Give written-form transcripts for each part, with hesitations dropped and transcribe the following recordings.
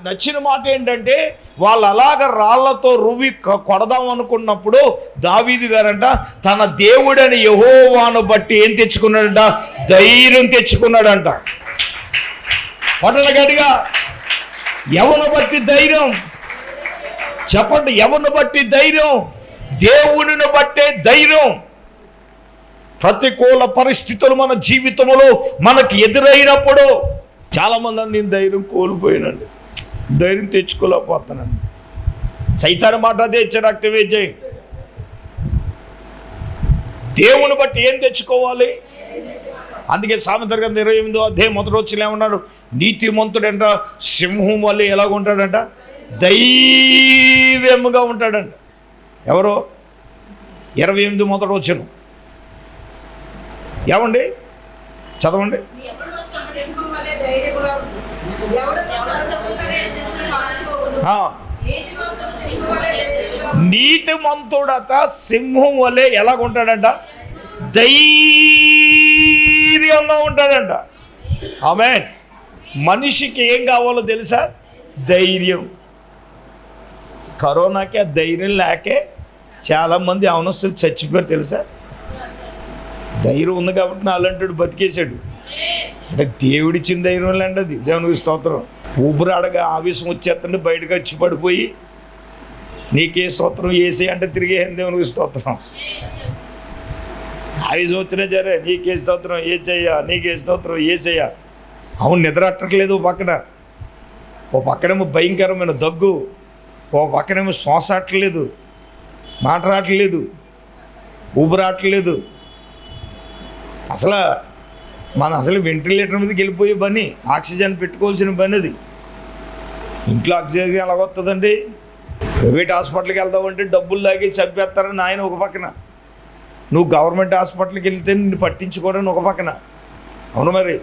నచ్చిన మాట ఏంటంటే వాళ్ళు అలాగ రాళ్లతో రువ్వి కొడదాం అనుకున్నప్పుడు దావీదు గారంట తన దేవుడని యెహోవాను బట్టి ఏం తెచ్చుకున్నాడంట? ధైర్యం తెచ్చుకున్నాడంట. పట్టణ గట్టిగా, ఎవరిని బట్టి ధైర్యం చెప్పండి? ఎవరిని బట్టి ధైర్యం? దేవుడిని బట్టే ధైర్యం. ప్రతికూల పరిస్థితులు మన జీవితంలో మనకు ఎదురైనప్పుడు చాలామంది నేను ధైర్యం కోల్పోయానండి, ధైర్యం తెచ్చుకోలేకపోతానండి. సైతాన్ మాట అదే, రక్తం వేజేయి. దేవుని బట్టి ఏం తెచ్చుకోవాలి? అందుకే సామెతల గ్రంథం 28వ అధ్యాయం 1వ వచనంలో ఏమన్నాడు? నీతిమంతుడంట సింహం వల్లే ఎలాగ ఉంటాడంట? ధైర్యముగా ఉంటాడంట. ఎవరో 28 మొదటి వచనం ఏమండి? చదవండి. నీతిమంతుడత సింహం వల్లే ఎలాగుంటాడంట? ధైర్యంగా ఉంటాడంట. ఆమేన్. మనిషికి ఏం కావాలో తెలుసా? ధైర్యం. కరోనాకి ఆ ధైర్యం లేకే చాలామంది అవనస్తులు చచ్చిపోయారు తెలుసా? ధైర్యం ఉంది కాబట్టి నా అలాంటి బతికేశాడు. అంటే దేవుడిచ్చిన ధైర్యం లేండి అది. దేవునికి స్తోత్రం. ఊపిరాడగా ఆవేశం వచ్చేస్తుంటే బయటకు వచ్చి పడిపోయి నీకే స్తోత్రం ఏసే అంటే తిరిగేయండి. దేవునికి స్తోత్రం. ఆవేశం వచ్చినా సరే నీకే స్తోత్రం ఏసయ్యా, నీకే స్తోత్రం ఏసయ్యా. అవును, నిద్ర అట్టట్లేదు. ఓ పక్కనేమో భయంకరమైన దగ్గు, ఓ పక్కనేమో శ్వాస అట్టలేదు, మాట రావట్లేదు, ఊపిరాటలేదు. అసలు వెంటిలేటర్ మీదకి వెళ్ళిపోయే పని, ఆక్సిజన్ పెట్టుకోవాల్సిన పని అది. ఇంట్లో ఆక్సిజన్ ఎలాగొస్తుందండి? ప్రైవేట్ హాస్పిటల్కి వెళ్దామంటే డబ్బులు లాగి చంపేస్తారని ఆయన ఒక పక్కన, నువ్వు గవర్నమెంట్ హాస్పిటల్కి వెళ్తే నిన్ను పట్టించుకోవడానికి ఒక పక్కన. అవును మరి.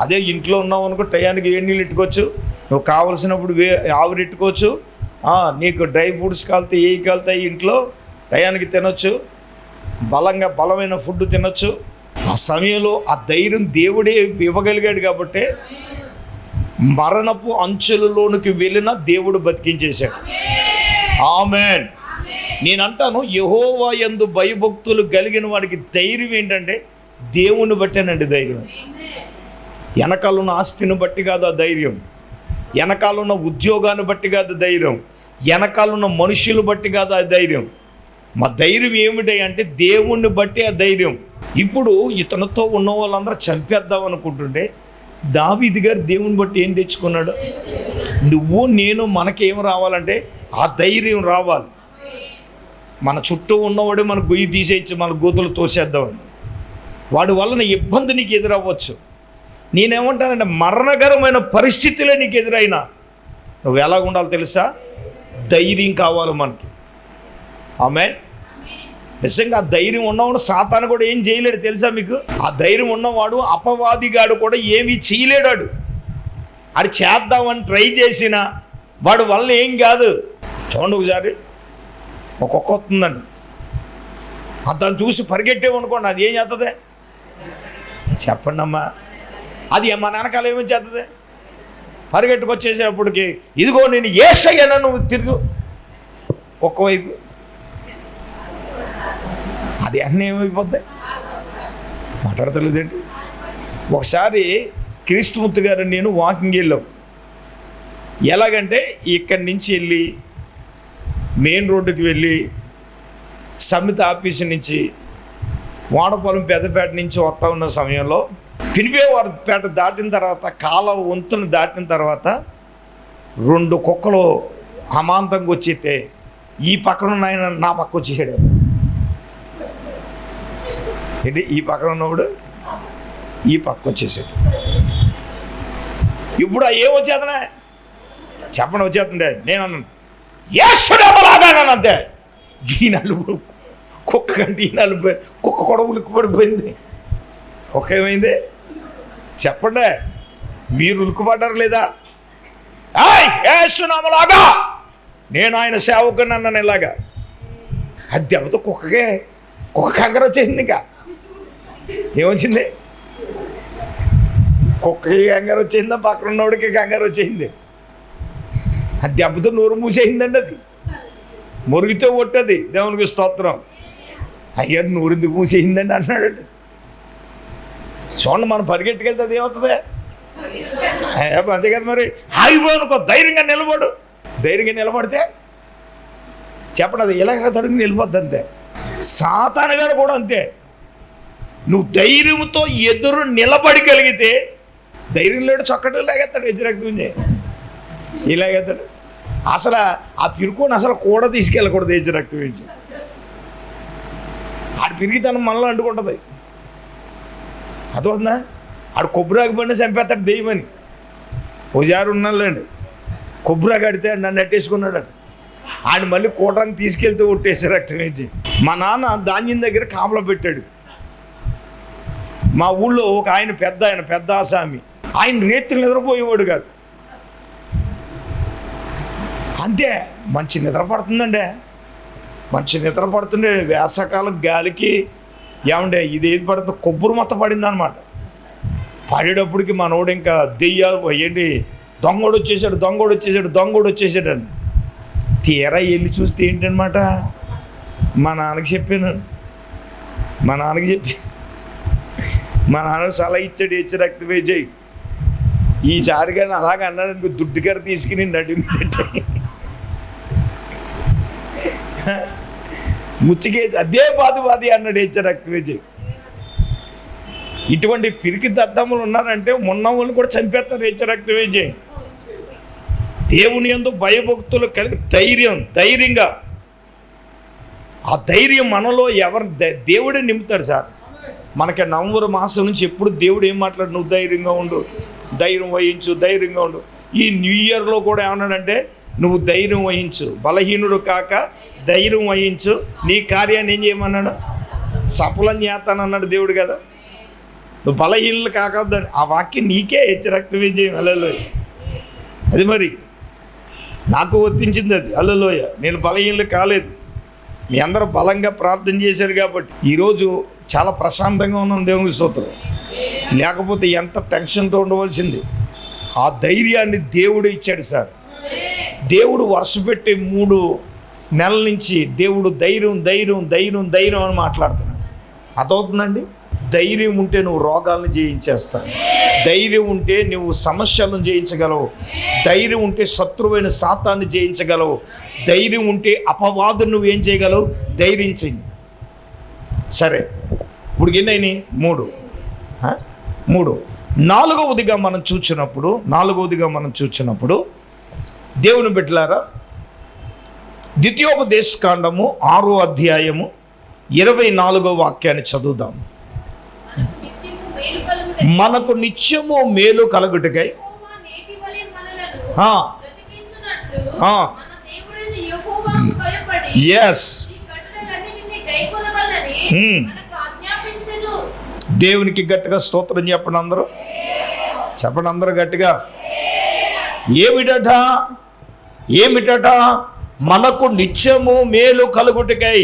అదే ఇంట్లో ఉన్నావు అనుకో, టయానికి వేడి నీళ్ళు పెట్టుకోవచ్చు, నువ్వు కావలసినప్పుడు ఆవిరి పెట్టుకోవచ్చు, నీకు డ్రై ఫ్రూట్స్ కాలుతాయి ఇంట్లో, టయానికి తినొచ్చు, బలమైన ఫుడ్ తినొచ్చు. ఆ సమయంలో ఆ ధైర్యం దేవుడే ఇవ్వగలిగాడు కాబట్టి మరణపు అంచులలోనికి వెళ్ళిన దేవుడు బతికించేశాడు. ఆమేన్. నేనంటాను, యెహోవా యందు భయభక్తులు కలిగిన వాడికి ధైర్యం ఏంటంటే దేవుని బట్టేనండి ధైర్యం. వెనకాలన్న ఆస్తిని బట్టి కాదు ఆ ధైర్యం, వెనకాలన్న ఉద్యోగాన్ని బట్టి కాదు ధైర్యం, వెనకాలన్న మనుషులు బట్టి కాదు ఆ ధైర్యం. మా ధైర్యం ఏమిటి అంటే దేవుణ్ణి బట్టి ఆ ధైర్యం. ఇప్పుడు ఇతనితో ఉన్న వాళ్ళందరూ చంపేద్దాం అనుకుంటుంటే దావీదు గారు దేవుని బట్టి ఏం తెచ్చుకున్నాడు? నువ్వు నేను మనకేం రావాలంటే ఆ ధైర్యం రావాలి. మన చుట్టూ ఉన్నవాడు మన గొయ్యి తీసేయచ్చు, మన గోతులు తోసేద్దామని. వాడి వలన ఇబ్బంది నీకు ఎదురవ్వచ్చు. నేనేమంటానంటే మరణకరమైన పరిస్థితులే నీకు ఎదురైనా నువ్వు ఎలాగ ఉండాలి తెలుసా? ధైర్యం కావాలి మనకి. ఆమేన్. నిజంగా ఆ ధైర్యం ఉన్నవాడు సాతాను కూడా ఏం చేయలేడు తెలుసా మీకు? ఆ ధైర్యం ఉన్నవాడు అపవాదిగాడు కూడా ఏమీ చేయలేడాడు. అది చేద్దామని ట్రై చేసిన వాడు వల్ల ఏం కాదు. చూడండి, ఒకసారి ఒక్కొక్క వస్తుందండి, దాన్ని చూసి పరిగెట్టేమనుకోండి, అది ఏం చేస్తుంది చెప్పండి అమ్మా? అది మా వెనకాల ఏమేమి చేస్తుంది? పరిగెట్టుకొచ్చేసేటప్పటికి ఇదిగో నేను యేసయ్యను, నువ్వు తిరుగు ఒక్కవైపు, అది అన్నీ ఏమైపోద్ది? మాట్లాడతలేదండి. ఒకసారి క్రీస్తుమూర్తి గారు నేను వాకింగ్ వెళ్ళాం. ఎలాగంటే ఇక్కడి నుంచి వెళ్ళి మెయిన్ రోడ్డుకి వెళ్ళి సమిత ఆఫీసు నుంచి వాడపొలం పెద్దపేట నుంచి వస్తూ ఉన్న సమయంలో పినిపేవారిపేట దాటిన తర్వాత కాలువ వంతును దాటిన తర్వాత 2 కుక్కలు అమాంతంగా వచ్చేస్తే ఈ పక్కన ఉన్న ఆయన నా పక్క వచ్చేసాడు. ఏంటి? ఈ పక్కన ఉన్నవాడు ఈ పక్క వచ్చేసాడు. ఇప్పుడు ఏం వచ్చేతనే చెప్పండి, వచ్చేస్తుండే. నేను అన్నాను ఏసుడేమలాగాను అంతే. ఈ నలుపు కుక్క కంటే ఈ నలుపు కుక్క కూడా ఉలిక్కి పడిపోయింది. కుక్క ఏమైంది చెప్పండి? మీరు ఉలిక్కిపడ్డారు లేదా? ఏసునామలాగా నేను ఆయన సేవకుని అన్నాను ఇలాగా. అది దెబ్బతో కుక్క కంగారు వచ్చేసింది. ఇంకా ఏమొచ్చింది? కుక్కకి కంగారు వచ్చేసిందా, పక్కన ఉన్నోడికి కంగారు వచ్చేసింది. ఆ దెబ్బతో నోరు మూసేయిందండి. అది మురిగితో కొట్టది. దేవునికి స్తోత్రం. అయ్యా నోరు ఎందుకు మూసేయిందండి అన్నాడు. చూడండి, మనం పరిగెట్టుకెళ్తే అది ఏమవుతుంది? అంతే కదా మరి. ఆగిపోనుకో, ధైర్యంగా నిలబడు. ధైర్యంగా నిలబడితే చెప్పండి, అది ఇలా తడుగు నిలబద్దు. అంతే సాతానుగాడు కూడా అంతే. నువ్వు ధైర్యంతో ఎదురు నిలబడగలిగితే ధైర్యం లేడు, చక్కటి ఇలాగెత్తాడు, యజ్రక్తం ఇలాగెత్తాడు. అసలు ఆ పిరుకోని అసలు కూడా తీసుకెళ్ళకూడదు. యజ్రక్తం వేసి ఆడు పిరిగితనం మనలో అంటుకుంటుంది. అదవుతుందా? ఆడు కొబ్బరాకు బండి చంపేస్తాడు దెయ్యమని. ఓసారి ఉన్నాళ్ళండి, కొబ్బరాకు కడితే నన్ను నెట్టేసుకున్నాడు. ఆయన మళ్ళీ కూటానికి తీసుకెళ్తూ కొట్టేసి రక్తం వేసి. మా నాన్న ధాన్యం దగ్గర కాపలా పెట్టాడు. మా ఊళ్ళో ఒక ఆయన పెద్ద ఆసామి. ఆయన రేత్రులు నిద్రపోయేవాడు కాదు. అంతే, మంచి నిద్ర పడుతుందండి. మంచి నిద్ర పడుతుండే. వేసవకాలం గాలికి ఏమండే ఇది ఏది పడుతుందో కొబ్బరి మొత్తం పడింది అనమాట. పడేటప్పటికి మనోడు ఇంకా దెయ్యాలు ఏంటి, దొంగోడు వచ్చేసాడు అని తీరా వెళ్ళి చూస్తే ఏంటనమాట, మా నాన్నకి చెప్పాను. మా నాన్న సలహా ఇచ్చాడు, రక్తం వేసేయి. ఈసారి కానీ అలాగ అన్నాడు అనుకో, దుడ్డుగార తీసుకుని నడిమి తిట్టాయి. ముచ్చికే అదే బాధి అన్నాడు, రక్తం వేసేయి. ఇటువంటి పిరికి దద్దములు ఉన్నారంటే మొన్న వాళ్ళు కూడా చంపేస్తారు. రక్తం వేసేయి. దేవుని యందు భయభక్తులు కలిగి ధైర్యంగా ఆ ధైర్యం మనలో దేవుడే నింపుతాడు సార్. మనకి నవంబర్ మాసం నుంచి ఎప్పుడు దేవుడు ఏం మాట్లాడు, నువ్వు ధైర్యంగా ఉండు, ధైర్యం వహించు. ఈ న్యూ ఇయర్లో కూడా ఏమన్నాడంటే, నువ్వు ధైర్యం వహించు, బలహీనుడు కాక ధైర్యం వహించు, నీ కార్యాన్ని ఏం చేయమన్నాడు, సఫలం చేస్తానన్నాడు దేవుడు కదా. నువ్వు బలహీనులు కాకద్దని ఆ వాక్యం నీకే రక్తం చేయం. హల్లెలూయా. అది మరి నాకు వర్తించింది అది. హల్లెలూయా. నేను బలహీనులు కాలేదు. మీ అందరూ బలంగా ప్రార్థన చేశారు కాబట్టి ఈరోజు చాలా ప్రశాంతంగా ఉన్నాను. దేవునికి స్తోత్రం. లేకపోతే ఎంత టెన్షన్తో ఉండవలసింది. ఆ ధైర్యాన్ని దేవుడు ఇచ్చాడు సార్. దేవుడు వరుస పెట్టి 3 నెలల నుంచి దేవుడు ధైర్యం అని మాట్లాడుతున్నాడు. అదవుతుందండి. ధైర్యం ఉంటే నువ్వు రోగాలను జయించేస్తావు. ధైర్యం ఉంటే నువ్వు సమస్యలను జయించగలవు. ధైర్యం ఉంటే శత్రువైన సాతాన్ని జయించగలవు. ధైర్యం ఉంటే అపవాదం నువ్వేం చేయగలవు, ధైర్యం చెయ్యి. సరే, ఇప్పుడు ఎన్నైనాయి? 3. నాలుగవదిగా మనం చూచినప్పుడు దేవుని బిడ్డలారా, ద్వితీయోపదేశకాండము 6వ అధ్యాయము 24వ వాక్యాన్ని చదువుదాం. మనకు నిత్యము మేలు కలుగుటకై దేవునికి గట్టిగా స్తోత్రం చెప్పండి అందరూ. గట్టిగా. ఏమిటట? మనకు నిత్యము మేలు కలుగుటకై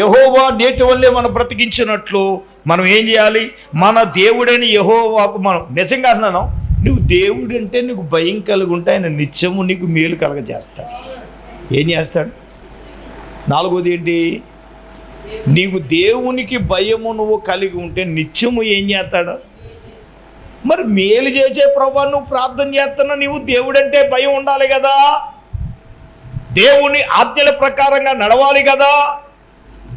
యెహోవా నేటి వల్లే మనం బ్రతికించినట్లు మనం ఏం చేయాలి? మన దేవుడని యెహోవాకు మనం నిజంగా అంటున్నాను, నువ్వు దేవుడు అంటే నీకు భయం కలుగుంటే ఆయన నిత్యము నీకు మేలు కలగజేస్తాడు. ఏం చేస్తాడు? 4వది ఏంటి? నీకు దేవునికి భయము నువ్వు కలిగి ఉంటే నిత్యము ఏం చేస్తాడు? మరి మేలు చేసే ప్రభా నువ్వు ప్రార్థన చేస్తున్నా, నీవు దేవుడంటే భయం ఉండాలి కదా, దేవుని ఆజ్ఞల ప్రకారంగా నడవాలి కదా,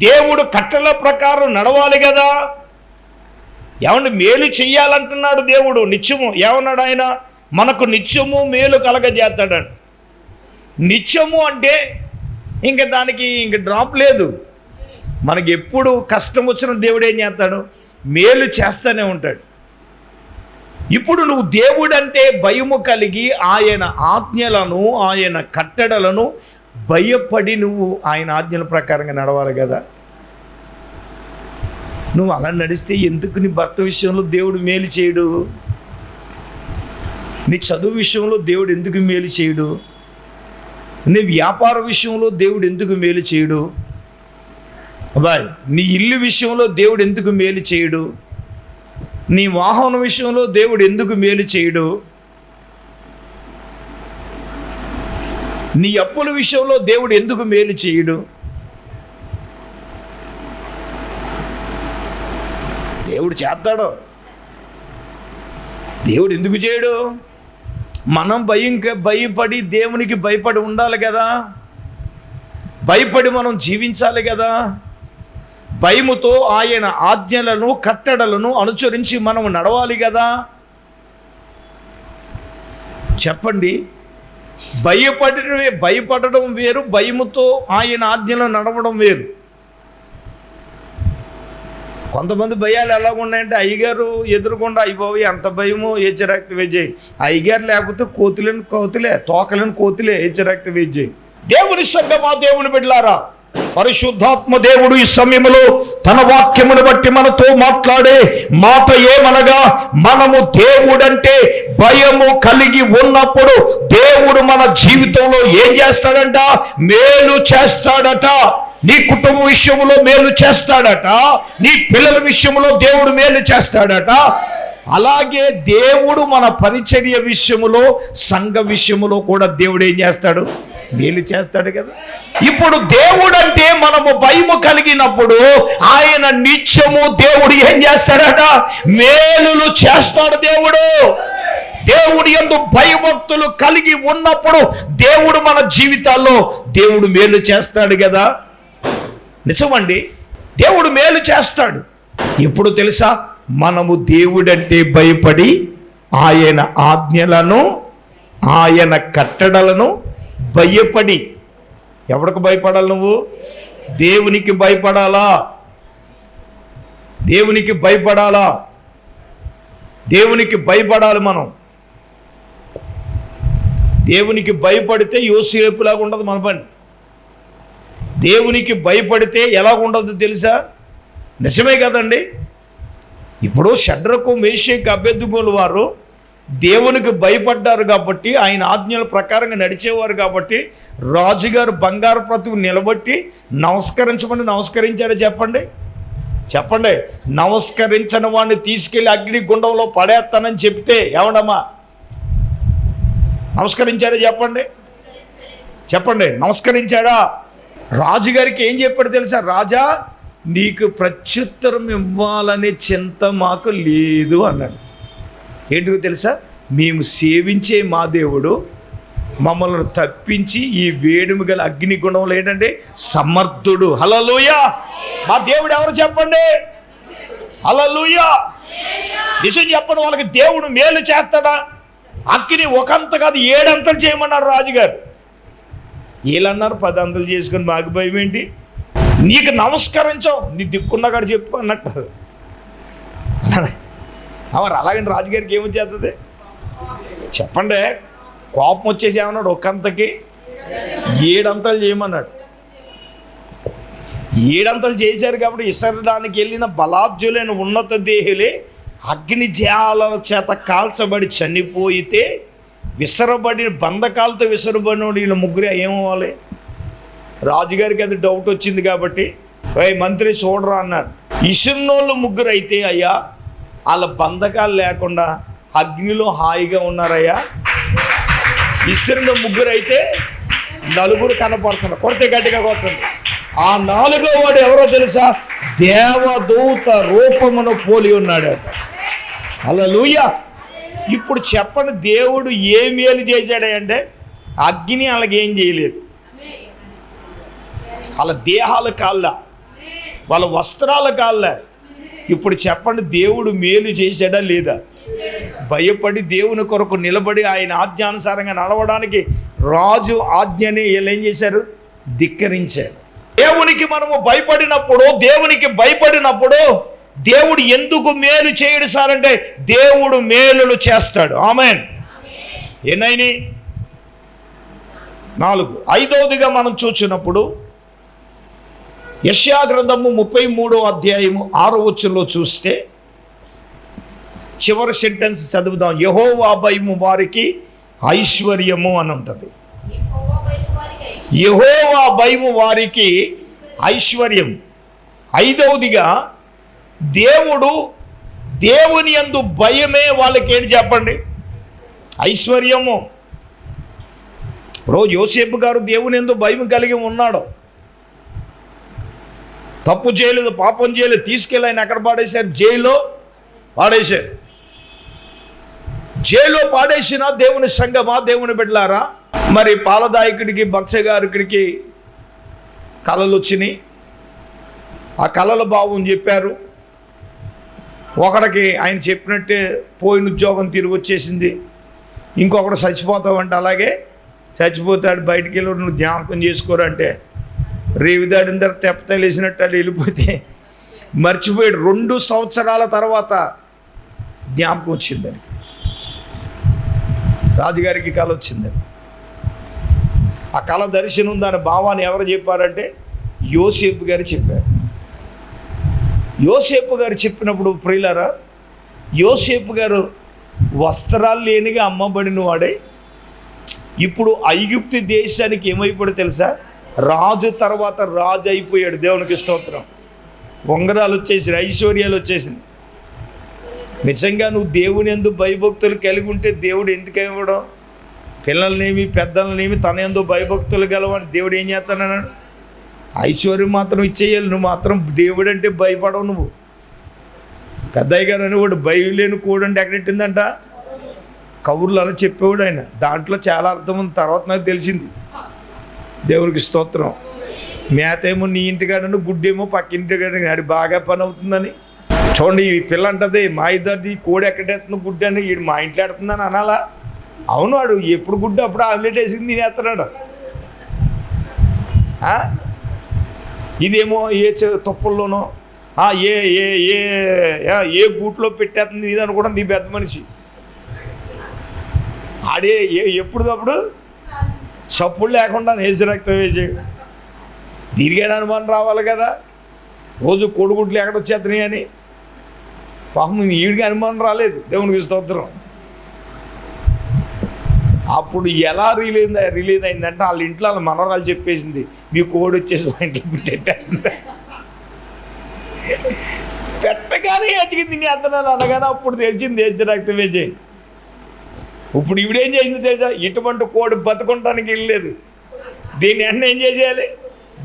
దేవుడు కట్టల ప్రకారం నడవాలి కదా. ఏమంటే మేలు చెయ్యాలంటున్నాడు దేవుడు నిత్యము. ఏమన్నాడు ఆయన? మనకు నిత్యము మేలు కలగజేస్తాడు. నిత్యము అంటే ఇంక దానికి డ్రాప్ లేదు. మనకి ఎప్పుడు కష్టం వచ్చిన దేవుడు ఏం చేస్తాడు? మేలు చేస్తూనే ఉంటాడు. ఇప్పుడు నువ్వు దేవుడంటే భయము కలిగి ఆయన ఆజ్ఞలను, ఆయన కట్టడలను భయపడి నువ్వు ఆయన ఆజ్ఞల ప్రకారంగా నడవాలి కదా. నువ్వు అలా నడిస్తే ఎందుకు నీ భర్త విషయంలో దేవుడు మేలు చేయడు? నీ చదువు విషయంలో దేవుడు ఎందుకు మేలు చేయడు? నీ వ్యాపార విషయంలో దేవుడు ఎందుకు మేలు చేయడు? అబ్బాయి, నీ ఇల్లు విషయంలో దేవుడు ఎందుకు మేలు చేయడు? నీ వాహనం విషయంలో దేవుడు ఎందుకు మేలు చేయడు? నీ అప్పుల విషయంలో దేవుడు ఎందుకు మేలు చేయడు? దేవుడు చేస్తాడు. దేవుడు ఎందుకు చేయడు? మనం భయపడి దేవునికి భయపడి ఉండాలి కదా, భయపడి మనం జీవించాలి కదా. భయముతో ఆయన ఆజ్ఞలను కట్టడలను అనుసరించి మనం నడవాలి కదా. చెప్పండి, భయపడడం వేరు, భయముతో ఆయన ఆజ్ఞలను నడవడం వేరు. కొంతమంది భయాలు ఎలాగున్నాయంటే, అయ్యగారు ఎదురుకుండా అయిపోయి అంత భయము హెచ్చరక్త వేజేయి, అయ్యగారు లేకపోతే కోతులే తోకలను కోతులే హెచ్చరక్త వేజేయి. దేవుని సంగమా, దేవుని బిడ్డలారా, పరిశుద్ధాత్మ దేవుడు ఈ సమయంలో తన వాక్యమును బట్టి మనతో మాట్లాడే మాట ఏమనగా, మనము దేవుడంటే భయము కలిగి ఉన్నప్పుడు దేవుడు మన జీవితంలో ఏం చేస్తాడంట? మేలు చేస్తాడట. నీ కుటుంబ విషయంలో మేలు చేస్తాడట, నీ పిల్లల విషయంలో దేవుడు మేలు చేస్తాడట. అలాగే దేవుడు మన పరిచర్య విషయములో, సంఘ విషయములో కూడా దేవుడు ఏం చేస్తాడు? మేలు చేస్తాడు కదా. ఇప్పుడు దేవుడు అంటే మనము భయము కలిగినప్పుడు ఆయన నిత్యము దేవుడు ఏం చేస్తాడట? మేలులు చేస్తాడు దేవుడు. దేవుడు యందు భయభక్తులు కలిగి ఉన్నప్పుడు దేవుడు మన జీవితాల్లో దేవుడు మేలు చేస్తాడు కదా. నిజమండి, దేవుడు మేలు చేస్తాడు. ఎప్పుడు తెలుసా? మనము దేవుడంటే భయపడి ఆయన ఆజ్ఞలను, ఆయన కట్టడలను భయపడి. ఎవరికి భయపడాలి? నువ్వు దేవునికి భయపడాలా, దేవునికి భయపడాలా, దేవునికి భయపడాలి. మనం దేవునికి భయపడితే యోసేపులాగా ఉండదు మన పని. దేవునికి భయపడితే ఎలా ఉండదు తెలుసా? నిజమే కదండి. ఇప్పుడు షడ్రకు, మేషకు, అబేద్నెగోలు వారు దేవునికి భయపడ్డారు కాబట్టి, ఆయన ఆజ్ఞల ప్రకారంగా నడిచేవారు కాబట్టి, రాజుగారు బంగారు ప్రతిమ నిలబట్టి నమస్కరించమని నమస్కరించారు. చెప్పండి, చెప్పండి. నమస్కరించని వాడిని తీసుకెళ్ళి అగ్ని గుండంలో పడేస్తానని చెప్తే ఏమండమ్మా నమస్కరించారా? చెప్పండి, చెప్పండి. నమస్కరించాడా? రాజుగారికి ఏం చెప్పాడు తెలుసా? రాజా, నీకు ప్రత్యుత్తరం ఇవ్వాలనే చింత మాకు లేదు అన్నాడు. ఏంటిదో తెలుసా? మేము సేవించే మా దేవుడు మమ్మల్ని తప్పించి ఈ వేడుము గల అగ్నిగుణంలో ఏంటంటే సమర్థుడు. హల్లెలూయా! మా దేవుడు ఎవరు చెప్పండి? హల్లెలూయా! నిజం చెప్పండి, వాళ్ళకి దేవుడు మేలు చేస్తాడా? అగ్ని ఒకంత కాదు 7 అంతలు చేయమన్నారు రాజుగారు. వీళ్ళన్నారు 10 అంతలు చేసుకొని మాకు భయం ఏంటి? నీకు నమస్కరించావు, నీ దిక్కున్నా కాడ చెప్పుకో అన్నట్టు. మరి అలాగంటే రాజుగారికి ఏమొచ్చేస్తుంది చెప్పండి? కోపం వచ్చేసి ఏమన్నాడు? ఒకంతకి 7 అంతలు చేయమన్నాడు. 7 అంతలు చేశారు కాబట్టి విసరడానికి వెళ్ళిన బలాబ్జులైన ఉన్నత దేహులే అగ్ని జ్వాలల చేత కాల్చబడి చనిపోయితే, విసరబడిన బంధకాలతో విసరబడిన వీళ్ళ ముగ్గురు ఏమవ్వాలి? రాజుగారికి అది డౌట్ వచ్చింది కాబట్టి, మంత్రి చూడరా అన్నాడు. ఇసున్నోళ్ళు ముగ్గురు అయితే, అయ్యా వాళ్ళ బంధకాలు లేకుండా అగ్నిలో హాయిగా ఉన్నారయ్యా. ఇసురున్న ముగ్గురు అయితే 4 కనపడుతున్నారు. కొడితే గట్టిగా కొట్టండి. ఆ 4వ వాడు ఎవరో తెలుసా? దేవదూత రూపమును పోలి ఉన్నాడట. హల్లెలూయా! ఇప్పుడు చెప్పండి, దేవుడు ఏ మేలు చేశాడంటే అగ్ని వాళ్ళకి ఏం చేయలేదు. వాళ్ళ దేహాల కాళ్ళ, వాళ్ళ వస్త్రాల కాళ్ళ. ఇప్పుడు చెప్పండి, దేవుడు మేలు చేశాడా లేదా? భయపడి దేవుని కొరకు నిలబడి ఆయన ఆజ్ఞానుసారంగా నడవడానికి రాజు ఆజ్ఞని వీళ్ళు ఏం చేశారు? ధిక్కరించారు. దేవునికి మనము భయపడినప్పుడు, దేవునికి భయపడినప్పుడు దేవుడు ఎందుకు మేలు చేయడు సార్ అంటే, దేవుడు మేలులు చేస్తాడు. ఆమేన్. ఎన్నైనా 4. 5వదిగా మనం చూసినప్పుడు యెషయా గ్రంథము 33వ అధ్యాయము 6వ వచనంలో చూస్తే చివరి సెంటెన్స్ చదువుదాం. యెహోవా భయము వారికి ఐశ్వర్యము అని ఉంటుంది. యెహోవా భయము వారికి ఐశ్వర్యం. 5వదిగా దేవుని యందు భయమే వాళ్ళకి ఏంటి చెప్పండి? ఐశ్వర్యము. ఇప్పుడు యోసేపు గారు దేవుని యందు భయం కలిగి ఉన్నాడు, తప్పు చేయలేదు, పాపం చేయలేదు, తీసుకెళ్ళి ఆయన ఎక్కడ పాడేశారు? జైల్లో పాడేశారు. జైల్లో పాడేసిన దేవుని సంగమా, దేవుని బిడ్డలారా, మరి పాలదాయకుడికి భక్ష్యగారుడికి కళలు వచ్చినాయి. ఆ కళల భావం చెప్పారు. ఒకడికి ఆయన చెప్పినట్టే పోయిన ఉద్యోగం తిరిగి వచ్చేసింది. ఇంకొకడు చచ్చిపోతావంటే అలాగే చచ్చిపోతాడు, బయటికి వెళ్ళి నువ్వు జ్ఞాపకం చేసుకోరంటే రేవిదాడిన తర్వాత తెప్పతలేసినట్టు అది వెళ్ళిపోతే మర్చిపోయాడు. 2 సంవత్సరాల తర్వాత జ్ఞాపకం వచ్చింది దానికి. రాజుగారికి కళ వచ్చిందని. ఆ కళ దర్శనం దాని భావాన్ని ఎవరు చెప్పారంటే యోసేపు గారు చెప్పారు. యోసేపు గారు చెప్పినప్పుడు ప్రియులారా, యోసేపు గారు వస్త్రాలు లేనిగా అమ్మబడిన వాడే ఇప్పుడు ఐగుప్తు దేశానికి ఏమైపోయాడు తెలుసా? రాజు తర్వాత రాజు అయిపోయాడు. దేవునికి స్తోత్రం. ఉంగరాలు వచ్చేసినాయి, ఐశ్వర్యాలు వచ్చేసింది. నిజంగా నువ్వు దేవుని యందు భయభక్తులు కలిగి ఉంటే దేవుడు ఎందుకు ఇవ్వడం? పిల్లలనేమి పెద్దలనేమి తన యందు భయభక్తులు గలవాడు దేవుడు ఏం చేస్తానన్నాడు? ఐశ్వర్యం మాత్రం ఇచ్చేయాలి. నువ్వు మాత్రం దేవుడు అంటే భయపడవు. నువ్వు పెద్దయ్య గారు అనేవాడు భయం లేని కూడంటే ఎక్కడెట్టిందంట? కబుర్లు అలా చెప్పేవాడు ఆయన. దాంట్లో చాలా అర్థం ఉంది. తర్వాత నాకు తెలిసింది. దేవునికి స్తోత్రం. మేత ఏమో నీ ఇంటికాడను, గుడ్డేమో పక్కింటికాడ, అది బాగా పని అవుతుందని. చూడండి, ఈ పిల్ల అంటది మా ఇద్దరిది కోడి ఎక్కడెత్తున్న గుడ్డు అని, వీడు మా ఇంట్లో ఎడుతుందని అనాలా? అవును, వాడు ఎప్పుడు గుడ్డు అప్పుడు ఆమ్లెట్ వేసింది తినేస్తున్నాడు. ఇదేమో ఏ తుప్పల్లోనో ఏ ఏ ఏ ఏ గూట్లో పెట్టేస్తుంది ఇది అనుకోవడం నీ పెద్ద మనిషి. ఆడే ఎప్పుడుదప్పుడు చప్పుడు లేకుండా నేసి రక్తం వేసి దీనికైనా అనుమానం రావాలి కదా. రోజు కోడిగుడ్లు ఎక్కడ వచ్చేస్తున్నాయి అని. పాపం వీడికి అనుమానం రాలేదు. దేవునికి స్తోత్రం. అప్పుడు ఎలా రిలీజ్ అయిందంటే వాళ్ళ ఇంట్లో వాళ్ళ మనవరాలు చెప్పేసింది, మీ కోడి వచ్చేసి మా ఇంట్లో పెట్టేట పెట్టగానే ఎచ్చిగింది నీ అతనాలు అనగానే అప్పుడు తెలిసింది ఏజ్ రక్తం వేసి. ఇప్పుడు ఇవిడేం చేసింది తెలుసా? ఇటువంటి కోడి బతుకుంటానికి వెళ్ళలేదు. దీన్ని అన్న ఏం చేసేయాలి?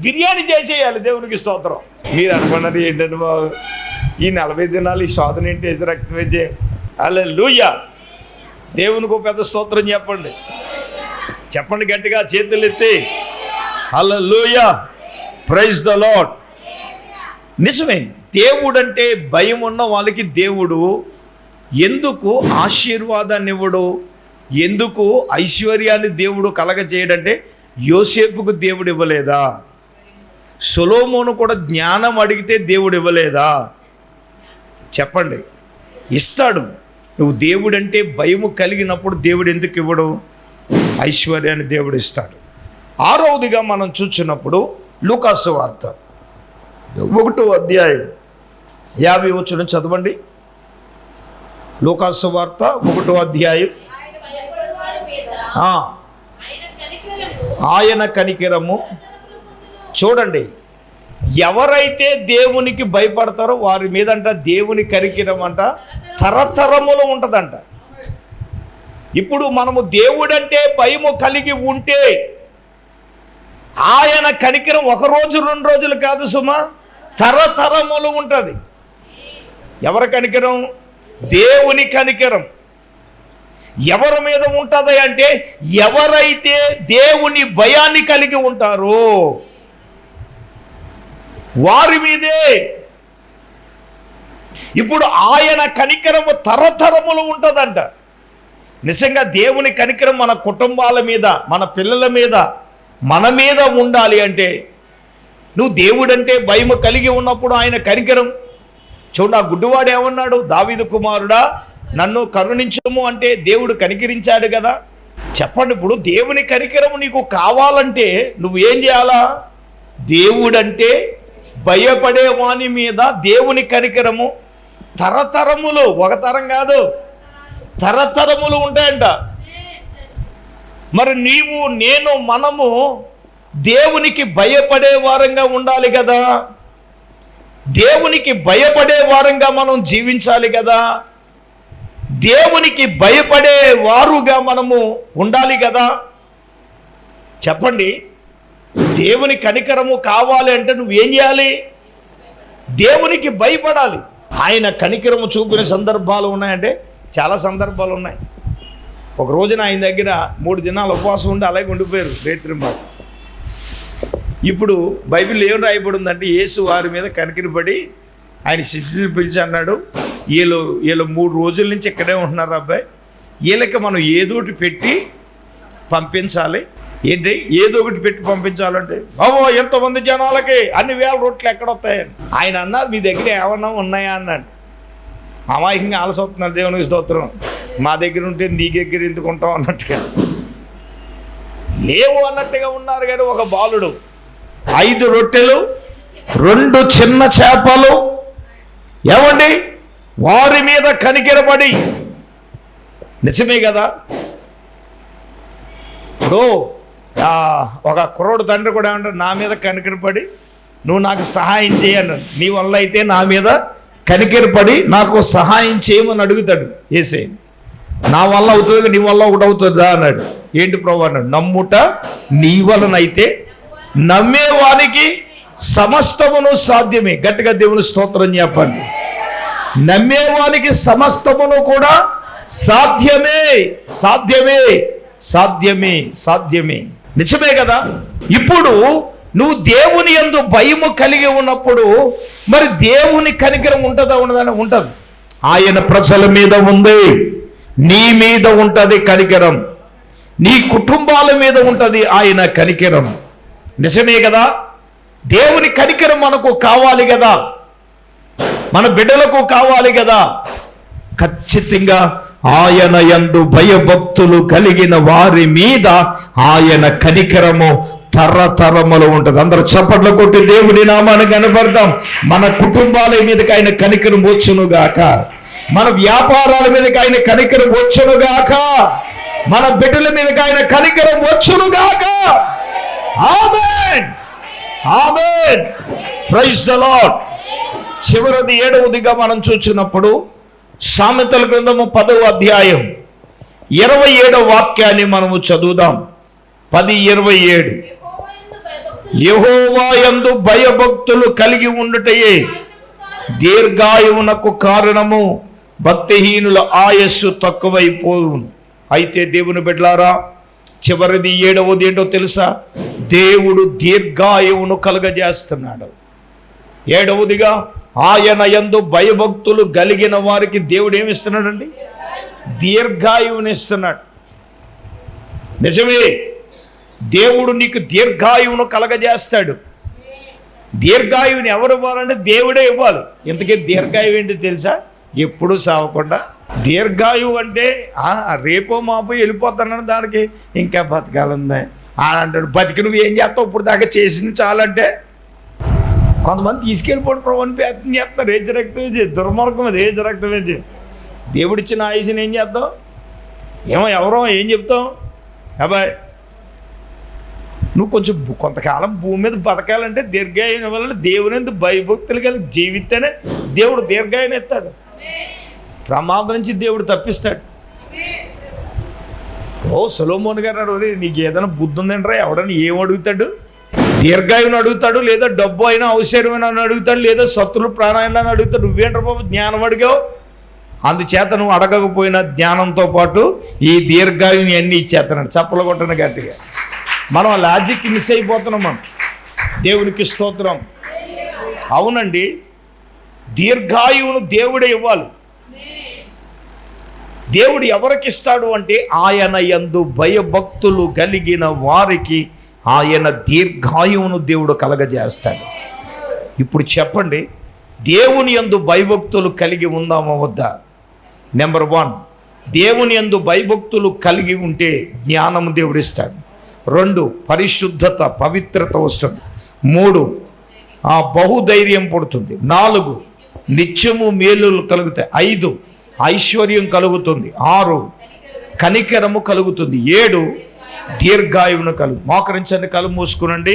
బిర్యానీ చేసేయాలి. దేవునికి స్తోత్రం. మీరు అనుకున్నారు ఏంటంటే బాబు ఈ 40 దినాలు ఈ శోధన ఏంటి? ఏజ్ రక్తం వేసే హల్లెలూయా. దేవునికి ఒక పెద్ద స్తోత్రం చెప్పండి. చెప్పండి గట్టిగా, చేతులు ఎత్తి హల్లెలూయా, ప్రైజ్ ద లార్డ్. నిజమే, దేవుడు అంటే భయం ఉన్న వాళ్ళకి దేవుడు ఎందుకు ఆశీర్వాదాన్ని ఇవ్వడు, ఎందుకు ఐశ్వర్యాన్ని దేవుడు కలగజేయడంటే యోసేపుకు దేవుడు ఇవ్వలేదా? సొలొమోను కూడా జ్ఞానం అడిగితే దేవుడు ఇవ్వలేదా? చెప్పండి, ఇస్తాడు. నువ్వు దేవుడు అంటే భయము కలిగినప్పుడు దేవుడు ఎందుకు ఇవ్వడు? ఐశ్వర్యాన్ని దేవుడు ఇస్తాడు. 6వదిగా మనం చూసినప్పుడు లూకాసు వార్త 1వ అధ్యాయం 50 వచనం చదవండి. లూకాసు వార్త 1వ అధ్యాయం. ఆయన కనికరము. చూడండి, ఎవరైతే దేవునికి భయపడతారో వారి మీదంట దేవుని కనికరం అంట తరతరములు ఉంటుందంట. ఇప్పుడు మనము దేవుడంటే భయము కలిగి ఉంటే ఆయన కనికరం 1 రోజు 2 రోజులు కాదు సుమా, తరతరములు ఉంటుంది. ఎవరి కనికరం? దేవుని కనికరం. ఎవరి మీద ఉంటుంది అంటే ఎవరైతే దేవుని భయాన్ని కలిగి ఉంటారో వారి మీదే. ఇప్పుడు ఆయన కనికరము తరతరములు ఉంటుందంట. నిజంగా దేవుని కనికరం మన కుటుంబాల మీద, మన పిల్లల మీద, మన మీద ఉండాలి అంటే నువ్వు దేవుడంటే భయము కలిగి ఉన్నప్పుడు ఆయన కనికరం. చూడు, ఆ గుడ్డివాడు ఏమన్నాడు? దావీదు కుమారుడా నన్ను కరుణించము అంటే దేవుడు కనికరించాడు కదా. చెప్పండి, ఇప్పుడు దేవుని కనికరము నీకు కావాలంటే నువ్వు ఏం చేయాలా? దేవుడంటే భయపడే వాని మీద దేవుని కనికరము తరతరములు, ఒక తరం కాదు, తరతరములు ఉంటాయంట. మరి నీవు నేను మనము దేవునికి భయపడే వారంగా ఉండాలి కదా. దేవునికి భయపడే వారంగా మనం జీవించాలి కదా. దేవునికి భయపడే వారుగా మనము ఉండాలి కదా. చెప్పండి, దేవుని కనికరము కావాలి అంటే నువ్వేం చేయాలి? దేవునికి భయపడాలి. ఆయన కనికరము చూపిన సందర్భాలు ఉన్నాయంటే చాలా సందర్భాలు ఉన్నాయి. ఒక రోజున ఆయన దగ్గర 3 దినాలు ఉపవాసం ఉండి అలాగే ఉండిపోయారు రేత్రింబాటు. ఇప్పుడు బైబిల్లో ఏం రాయబడి ఉందంటే, యేసు వారి మీద కనికరపడి ఆయన శిష్యులు పిలిచి అన్నాడు, వీళ్ళు 3 రోజుల నుంచి ఇక్కడే ఉంటున్నారు అబ్బాయి, వీళ్ళకి మనం ఏదో ఒకటి పెట్టి పంపించాలి. ఏంటి ఏదో ఒకటి పెట్టి పంపించాలంటే, బాబో ఎంతమంది జనాలకి అన్ని వేల రొట్టెలు ఎక్కడొస్తాయని ఆయన అన్నారు. మీ దగ్గర ఏమన్నా ఉన్నాయా అన్నాడు. అమాయకంగా ఆలసవుతున్నారు. దేవునికి స్తోత్రం. మా దగ్గర ఉంటే నీ దగ్గర ఎందుకు ఉంటాం అన్నట్టుగా, లేవు అన్నట్టుగా ఉన్నారు. కానీ ఒక బాలుడు 5 రొట్టెలు 2 చిన్న చేపలు, ఏమండి, వారి మీద కనికెరపడి, నిజమే కదా. ఇప్పుడు ఒక కుర్రోడు తండ్రి కూడా ఏమంటాడు, నా మీద కనికెరపడి నువ్వు నాకు సహాయం చేయన్నాడు. నీ వల్ల అయితే నా మీద కనికెరపడి నాకు సహాయం చేయమని అడుగుతాడు యేసయ్య. నా వల్ల అవుతుంది, నీ వల్ల ఒకటి అవుతుందా అన్నాడు. ఏంటి ప్రభు అన్నాడు, నమ్ముట నీ వలనైతే నమ్మేవానికి సమస్తమును సాధ్యమే. గట్టిగా దేవుని స్తోత్రం చెప్పండి. నమ్మేవానికి సమస్తమును కూడా సాధ్యమే, సాధ్యమే, సాధ్యమే, సాధ్యమే. నిజమే కదా. ఇప్పుడు నువ్వు దేవుని యందు భయము కలిగి ఉన్నప్పుడు మరి దేవుని కనికరం ఉంటుందా ఉండదని? ఉంటుంది. ఆయన ప్రజల మీద ఉంది, నీ మీద ఉంటుంది కనికరం, నీ కుటుంబాల మీద ఉంటుంది ఆయన కనికరం. నిజమే కదా. దేవుని కనికరం మనకు కావాలి కదా, మన బిడ్డలకు కావాలి కదా. ఖచ్చితంగా ఆయన యందు భయభక్తులు కలిగిన వారి మీద ఆయన కనికరము తరతరములు ఉంటుంది. అందరూ చప్పట్లు కొట్టి దేవుని నామాన్ని కనపడతాం. మన కుటుంబాల మీదకి ఆయన కనికరం వచ్చునుగాక, మన వ్యాపారాల మీదకి ఆయన కనికరం వచ్చునుగాక, మన బిడ్డల మీదకి ఆయన కనికరం వచ్చునుగాక. ఆమేన్, ఆమేన్. Praise the Lord. చివరిది 7వదిగా మనం చూసినప్పుడు సామెతల గ్రంథము 10వ అధ్యాయం 27వ వాక్యాన్ని మనము చదువుదాం. 10:27. యెహోవా యందు భయభక్తులు కలిగి ఉండుటయే దీర్ఘాయువునకు కారణము, భక్తిహీనుల ఆయస్సు తక్కువైపోవును. అయితే దేవుని బిడ్డలారా, చివరిది 7వది ఏంటో తెలుసా? దేవుడు దీర్ఘాయువును కలుగజేస్తున్నాడు. 7వదిగా ఆయన యందు భయభక్తులు కలిగిన వారికి దేవుడు ఏమిస్తున్నాడండి? దీర్ఘాయువుని ఇస్తున్నాడు. నిజమే, దేవుడు నీకు దీర్ఘాయువును కలగజేస్తాడు. దీర్ఘాయువుని ఎవరు ఇవ్వాలంటే దేవుడే ఇవ్వాలి. ఇంతకీ దీర్ఘాయువు ఏంటి తెలుసా? ఎప్పుడు సావకుండా. దీర్ఘాయువు అంటే రేపో మాపో వెళ్ళిపోతానని దానికి ఇంకా బతకాలందే అని అంటాడు. బతికి నువ్వు ఏం చేస్తావు? ఇప్పుడు దాకా చేసింది చాలంటే. కొంతమంది తీసుకెళ్ళిపోవడం ప్రభుని ప్రయత్నం చేస్తున్నారు. ఏజ్ రక్తం దుర్మార్గం, అది ఏజ్ రక్తం. దేవుడిచ్చిన ఆయుష్ని ఏం చేద్దాం? ఎవరో ఏం చెప్తాం? అబ్బాయి నువ్వు కొంతకాలం భూమి మీద బతకాలంటే దీర్ఘాయుని వల్ల దేవుని ఎందుకు భయభక్తులు కలిగి జీవితేనే దేవుడు దీర్ఘాయుని ఇస్తాడు. ప్రమాదం నుంచి దేవుడు తప్పిస్తాడు. సొలొమోను గారు అన్నాడు, నీకు ఏదైనా బుద్ధి ఉందంటారా? ఎవడని ఏం అడుగుతాడు? దీర్ఘాయుని అడుగుతాడు, లేదా డబ్బు అయినా అవసరమైన అడుగుతాడు, లేదా శత్రులు ప్రాణాయన అడుగుతాడు. నువ్వేంటారు బాబు జ్ఞానం అడిగావు? అందుచేత నువ్వు అడగకపోయినా జ్ఞానంతో పాటు ఈ దీర్ఘాయుని అన్నీ ఇచ్చేస్తున్నాడు. చప్పలు కొట్టను గట్టిగా. మనం ఆ లాజిక్ మిస్ అయిపోతున్నాం. మనం దేవునికి స్తోత్రం. అవునండి, దీర్ఘాయువును దేవుడే ఇవ్వాలి. దేవుడు ఎవరికి ఇస్తాడు అంటే ఆయన యందు భయభక్తులు కలిగిన వారికి ఆయన దీర్ఘాయువును దేవుడు కలగజేస్తాడు. ఇప్పుడు చెప్పండి, దేవుని యందు భయభక్తులు కలిగి ఉందామా వద్దా? నెంబర్ 1, దేవుని యందు భయభక్తులు కలిగి ఉంటే జ్ఞానము దేవుడిస్తాడు. 2, పరిశుద్ధత, పవిత్రత వస్తుంది. 3, బహుధైర్యం పుడుతుంది. 4, నిత్యము మేలులు కలుగుతాయి. 5, ఐశ్వర్యం కలుగుతుంది. 6, కనికరము కలుగుతుంది. 7, దీర్ఘాయువును కలుగు. మోకరించండి, కళ్ళు మూసుకునండి,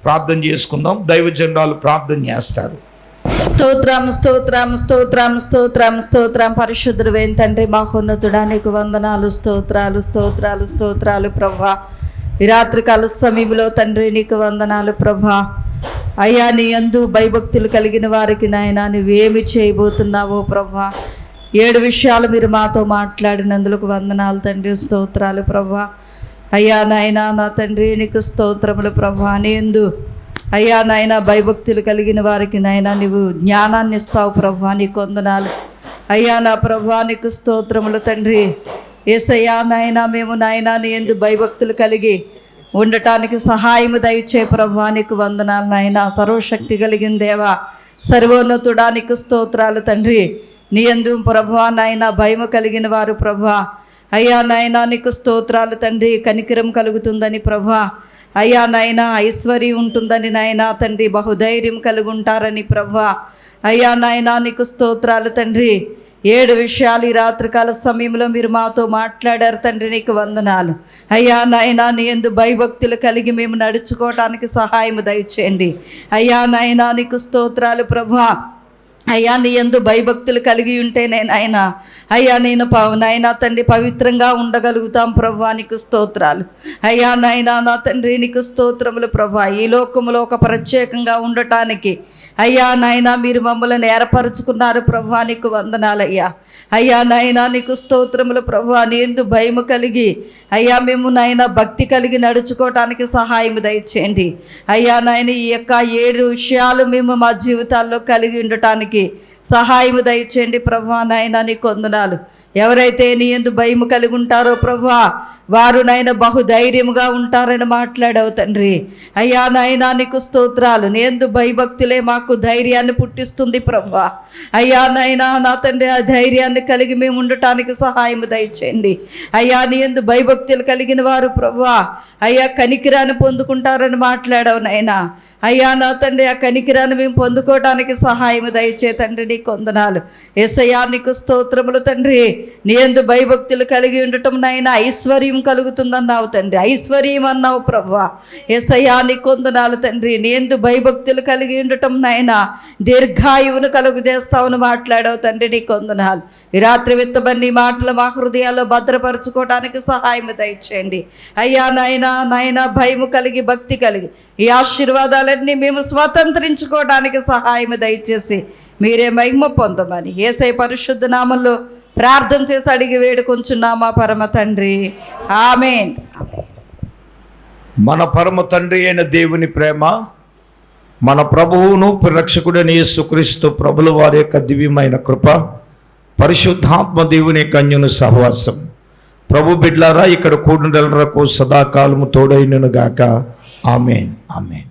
ప్రార్థన చేసుకుందాం. దైవజనురాలు ప్రార్థన చేస్తారు. స్తోత్రం, స్తోత్రం, స్తోత్రం, స్తోత్రం, స్తోత్రం. పరిశుద్ధుడైన తండ్రి, మహోన్నతుడా, నీకు వందనాలు, స్తోత్రాలు, స్తోత్రాలు, స్తోత్రాలు. ప్రభువా, ఈ రాత్రికాల సమయంలో తండ్రి నీకు వందనాలు ప్రభా. అయ్యా నీ యందు భయభక్తులు కలిగిన వారికి నాయన నువ్వేమి చేయబోతున్నావో ప్రభా. 7 విషయాలు మీరు మాతో మాట్లాడినందుకు వందనాలు తండ్రి, స్తోత్రాలు ప్రభా. అయ్యా నాయన నా తండ్రి నీకు స్తోత్రములు ప్రభా. నీ యందు అయ్యా నాయన భయభక్తులు కలిగిన వారికి నాయన నువ్వు జ్ఞానాన్ని ఇస్తావు ప్రభా, నీకు వందనాలు. అయ్యా నా ప్రభా నీకు స్తోత్రములు తండ్రి. యేసయ్యా నాయన మేము నాయన నీ యందు భయభక్తులు కలిగి ఉండటానికి సహాయము దయచే ప్రభా, నీకు వందనాలు నాయన. సర్వశక్తి కలిగిన దేవా, సర్వోన్నతుడా నీకు స్తోత్రాలు తండ్రి. నీ యందు ప్రభా నాయన భయము కలిగిన వారు ప్రభా, అయ్యా నాయన నీకు స్తోత్రాలు తండ్రి. కనికరం కలుగుతుందని ప్రభా, అయ్యా నాయన ఐశ్వర్యం ఉంటుందని నాయన తండ్రి, బహుధైర్యం కలిగి ఉంటారని ప్రభా, అయ్యా నాయన నీకు స్తోత్రాలు తండ్రి. 7 విషయాలు ఈ రాత్రికాల సమయంలో మీరు మాతో మాట్లాడారు తండ్రి, నీకు వందనాలు. అయ్యా నాయన నీ యందు భయభక్తులు కలిగి మేము నడుచుకోవటానికి సహాయం దయచేయండి. అయ్యా నాయన నీకు స్తోత్రాలు ప్రభా. అయ్యా నీ యందు భయభక్తులు కలిగి ఉంటే నేనైనా అయ్యా నేను నాయనా తండ్రి పవిత్రంగా ఉండగలుగుతాం ప్రభా, నీకు స్తోత్రాలు. అయ్యా నాయనా నా తండ్రి నీకు స్తోత్రములు ప్రభా. ఈ లోకములో ఒక ప్రత్యేకంగా ఉండటానికి అయ్యా నాయనా మీరు మమ్మల్ని ఏర్పరచుకున్నారు ప్రభా, నీకు వందనాలయ్యా. అయ్యా నాయనా నీకు స్తోత్రములు ప్రభా. నీ యందు భయము కలిగి అయ్యా మేము నాయన భక్తి కలిగి నడుచుకోవటానికి సహాయం దయచేయండి. అయ్యా నాయన ఈ యొక్క 7 విషయాలు మేము మా జీవితాల్లో కలిగి ఉండటానికి సహాయము దయచేయండి ప్రభా. నాయన నీకు వందనాలు. ఎవరైతే నీ యందు భయము కలిగి ఉంటారో ప్రభా, వారు నాయన బహుధైర్యముగా ఉంటారని మాట్లాడావు తండ్రి. అయ్యా నాయన నీకు స్తోత్రాలు. నీ యందు భయభక్తులే మాకు ధైర్యాన్ని పుట్టిస్తుంది ప్రభా. అయ్యా నాయన నా తండ్రి ఆ ధైర్యాన్ని కలిగి మేము ఉండటానికి సహాయం దయచేయండి. అయ్యా నీ యందు భయభక్తులు కలిగిన వారు ప్రభా, అయ్యా కనికిరాన్ని పొందుకుంటారని మాట్లాడావు నాయన. అయ్యా నా తండ్రి ఆ కనికిరాన్ని మేము పొందుకోవడానికి సహాయం దయచే తండ్రి, నీకు వందనాలు. యేసయ్యా నీకు స్తోత్రములు తండ్రి. నీ యందు భయభక్తులు కలిగి ఉండటం నాయన ఐశ్వర్యం కలుగుతుందన్నావు తండ్రి, ఐశ్వర్యం అన్నావు ప్రభా. యేసయ్యా నీకు వందనాలు తండ్రి. నీ యందు భయభక్తులు కలిగి ఉండటం నాయన దీర్ఘాయువును కలుగు చేస్తావని మాట్లాడావు తండ్రి, నీకు వందనాలు. ఈ రాత్రి విత్తబడి మాటలు మా హృదయాల్లో భద్రపరచుకోవడానికి సహాయం దయచేయండి. అయ్యా నాయన నాయన భయము కలిగి భక్తి కలిగి ఈ ఆశీర్వాదాలన్నీ మేము స్వతంత్రించుకోవడానికి సహాయం దయచేసి మీరే మహిమ పొందమని యేసయ్య పరిశుద్ధ నామంలో ప్రార్థన చేసి అడిగి వేడుకొంచున్నామా పరమ తండ్రి, ఆమేన్. మన పరమ తండ్రి అయిన దేవుని ప్రేమ, మన ప్రభువును రక్షకుడైన యేసుక్రీస్తు ప్రభుల వారి యొక్క దివ్యమైన కృప, పరిశుద్ధాత్మ దేవుని కన్యను సహవాసం ప్రభు బిడ్లారా ఇక్కడ కూడుండలకు సదాకాలము తోడైనను గాక. ఆమేన్, ఆమేన్.